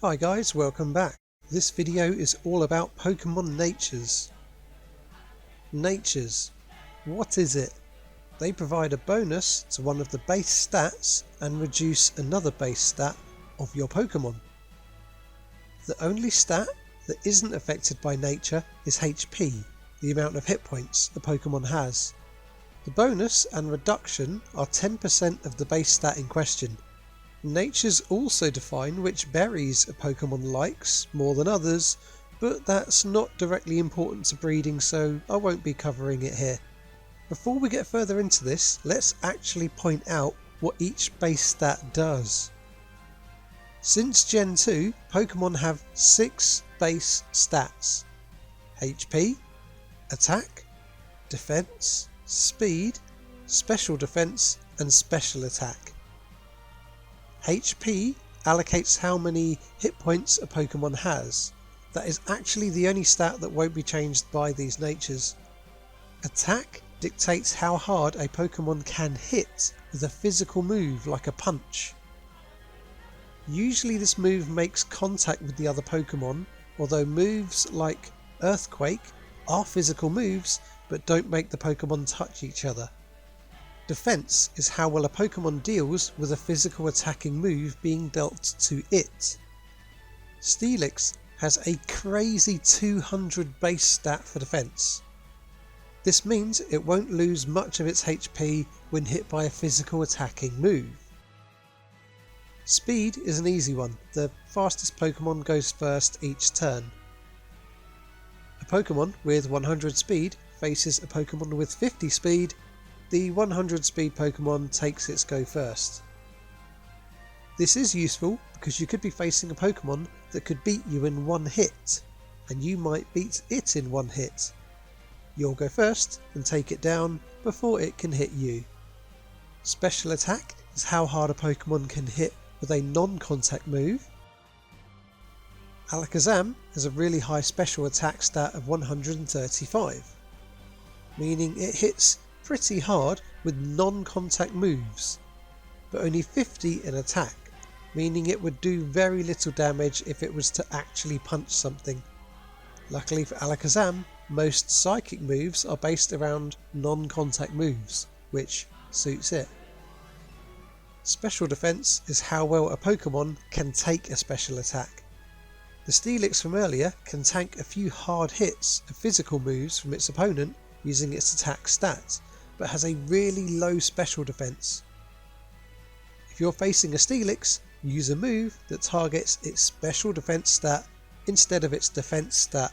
Hi guys, welcome back. This video is all about Pokemon Natures. Natures. What is it? They provide a bonus to one of the base stats and reduce another base stat of your Pokemon. The only stat that isn't affected by nature is HP, the amount of hit points a Pokemon has. The bonus and reduction are 10% of the base stat in question. Natures also define which berries a Pokemon likes more than others, but that's not directly important to breeding, so I won't be covering it here. Before we get further into this, let's actually point out what each base stat does. Since Gen 2, Pokemon have 6 base stats: HP, Attack, Defense, Speed, Special Defense, and Special Attack. HP allocates how many hit points a Pokemon has. That is actually the only stat that won't be changed by these natures. Attack dictates how hard a Pokemon can hit with a physical move like a punch. Usually this move makes contact with the other Pokemon, although moves like Earthquake are physical moves but don't make the Pokemon touch each other. Defense is how well a Pokemon deals with a physical attacking move being dealt to it. Steelix has a crazy 200 base stat for defense. This means it won't lose much of its HP when hit by a physical attacking move. Speed is an easy one. The fastest Pokemon goes first each turn. A Pokemon with 100 speed faces a Pokemon with 50 speed. The 100 speed Pokemon takes its go first. This is useful because you could be facing a Pokemon that could beat you in one hit, and you might beat it in one hit. You'll go first and take it down before it can hit you. Special Attack is how hard a Pokemon can hit with a non-contact move. Alakazam has a really high Special Attack stat of 135, meaning it hits pretty hard with non-contact moves, but only 50 in attack, meaning it would do very little damage if it was to actually punch something. Luckily for Alakazam, most psychic moves are based around non-contact moves, which suits it. Special defense is how well a Pokemon can take a special attack. The Steelix from earlier can tank a few hard hits of physical moves from its opponent using its attack stats, but has a really low special defense. If you're facing a Steelix, use a move that targets its special defense stat instead of its defense stat.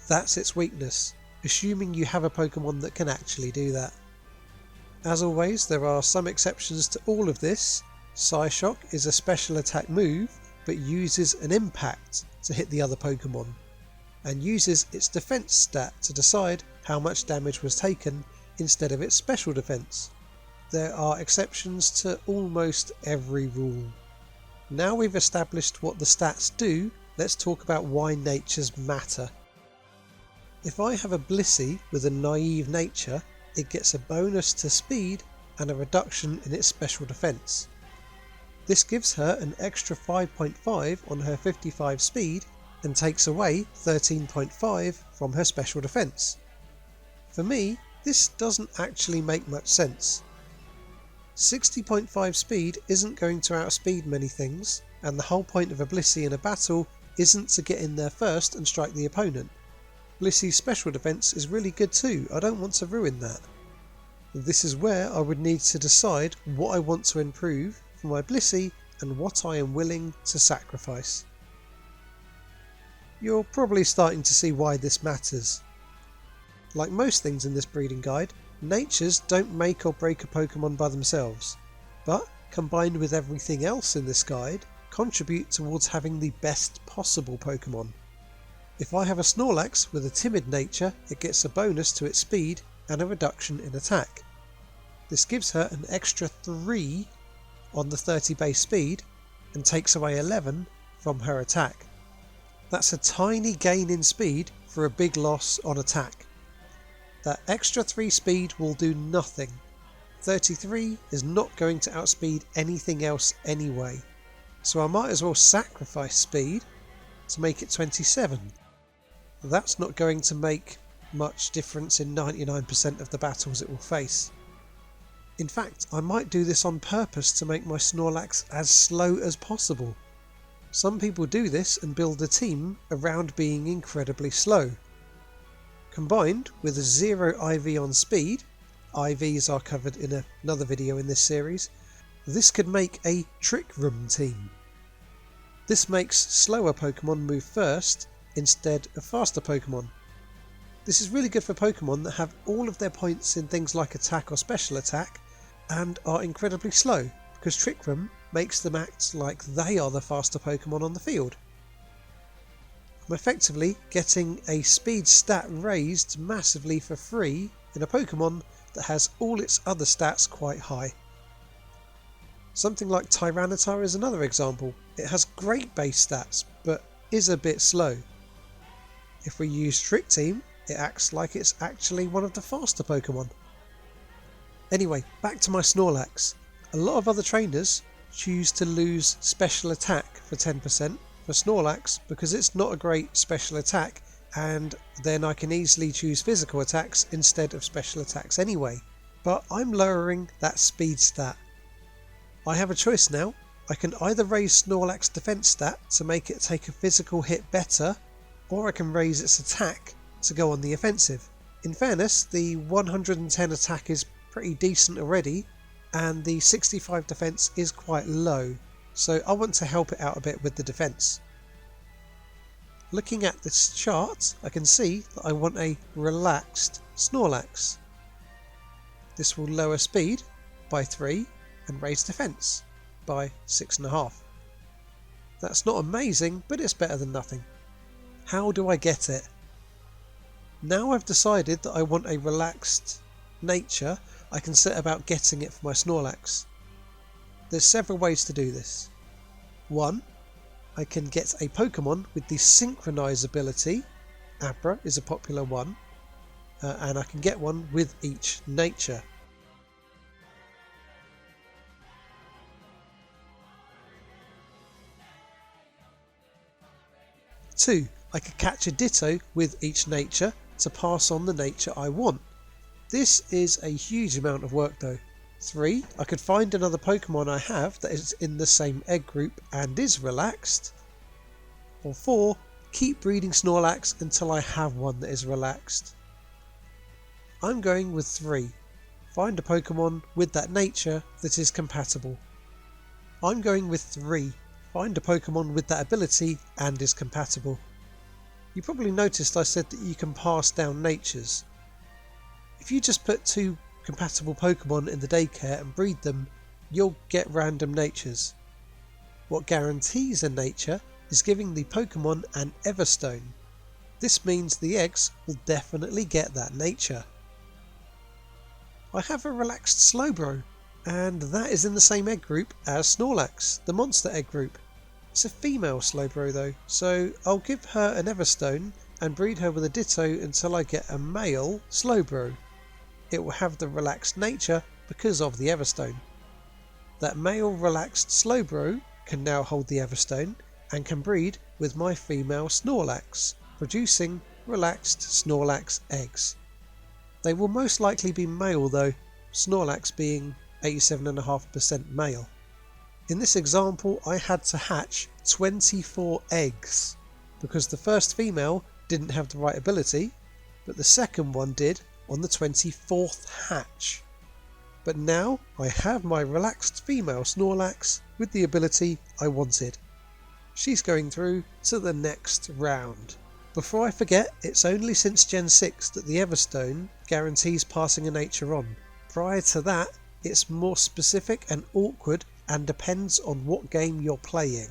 That's its weakness, assuming you have a Pokemon that can actually do that. As always, there are some exceptions to all of this. Psyshock is a special attack move, but uses an impact to hit the other Pokemon, and uses its defense stat to decide how much damage was taken instead of its special defense. There are exceptions to almost every rule. Now we've established what the stats do, let's talk about why natures matter. If I have a Blissey with a naive nature, it gets a bonus to speed and a reduction in its special defense. This gives her an extra 5.5 on her 55 speed and takes away 13.5 from her special defense. For me, this doesn't actually make much sense. 60.5 speed isn't going to outspeed many things, and the whole point of a Blissey in a battle isn't to get in there first and strike the opponent. Blissey's special defense is really good too, I don't want to ruin that. This is where I would need to decide what I want to improve for my Blissey and what I am willing to sacrifice. You're probably starting to see why this matters. Like most things in this breeding guide, natures don't make or break a Pokemon by themselves, but combined with everything else in this guide, contribute towards having the best possible Pokemon. If I have a Snorlax with a timid nature, it gets a bonus to its speed and a reduction in attack. This gives her an extra 3 on the 30 base speed and takes away 11 from her attack. That's a tiny gain in speed for a big loss on attack. That extra 3 speed will do nothing. 33 is not going to outspeed anything else anyway. so I might as well sacrifice speed to make it 27. That's not going to make much difference in 99% of the battles it will face. In fact, I might do this on purpose to make my Snorlax as slow as possible. Some people do this and build a team around being incredibly slow. Combined with a 0 IV on speed, IVs are covered in another video in this series, this could make a Trick Room team. This makes slower Pokemon move first instead of faster Pokemon. This is really good for Pokemon that have all of their points in things like attack or special attack and are incredibly slow, because Trick Room makes them act like they are the faster Pokemon on the field. I'm effectively getting a speed stat raised massively for free in a Pokemon that has all its other stats quite high. Something like Tyranitar is another example. It has great base stats, but is a bit slow. If we use Trick Team, it acts like it's actually one of the faster Pokemon. Anyway, back to my Snorlax. A lot of other trainers choose to lose special attack for 10% for Snorlax because it's not a great special attack, and then I can easily choose physical attacks instead of special attacks anyway. But I'm lowering that speed stat. I have a choice now. I can either raise Snorlax defense stat to make it take a physical hit better, or I can raise its attack to go on the offensive. In fairness, the 110 attack is pretty decent already, and the 65 defense is quite low, so I want to help it out a bit with the defense. Looking at this chart, I can see that I want a relaxed Snorlax. This will lower speed by 3 and raise defense by 6.5. That's not amazing, but it's better than nothing. How do I get it? Now I've decided that I want a relaxed nature, I can set about getting it for my Snorlax. There's several ways to do this. 1. I can get a Pokemon with the Synchronize ability. Abra is a popular one, and I can get one with each nature. 2. I could catch a Ditto with each nature to pass on the nature I want. This is a huge amount of work though. 3. I could find another Pokemon I have that is in the same egg group and is relaxed. Or 4. Keep breeding Snorlax until I have one that is relaxed. I'm going with 3. Find a Pokemon with that nature that is compatible. I'm going with 3. Find a Pokemon with that ability and is compatible. You probably noticed I said that you can pass down natures. If you just put 2 compatible Pokemon in the daycare and breed them, you'll get random natures. What guarantees a nature is giving the Pokemon an Everstone. This means the eggs will definitely get that nature. I have a relaxed Slowbro, and that is in the same egg group as Snorlax, the monster egg group. It's a female Slowbro though, so I'll give her an Everstone and breed her with a Ditto until I get a male Slowbro. It will have the relaxed nature because of the Everstone. That male relaxed Slowbro can now hold the Everstone and can breed with my female Snorlax, producing relaxed Snorlax eggs. They will most likely be male though, Snorlax being 87.5% male. In this example I had to hatch 24 eggs because the first female didn't have the right ability, but the second one did on the 24th hatch. But now I have my relaxed female Snorlax with the ability I wanted. She's going through to the next round. Before I forget, it's only since Gen 6 that the Everstone guarantees passing a nature on. Prior to that, it's more specific and awkward and depends on what game you're playing.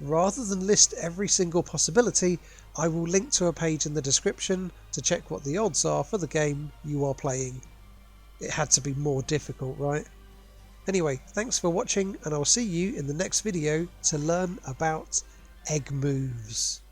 Rather than list every single possibility, I will link to a page in the description to check what the odds are for the game you are playing. It had to be more difficult, right? Anyway, thanks for watching, and I'll see you in the next video to learn about egg moves.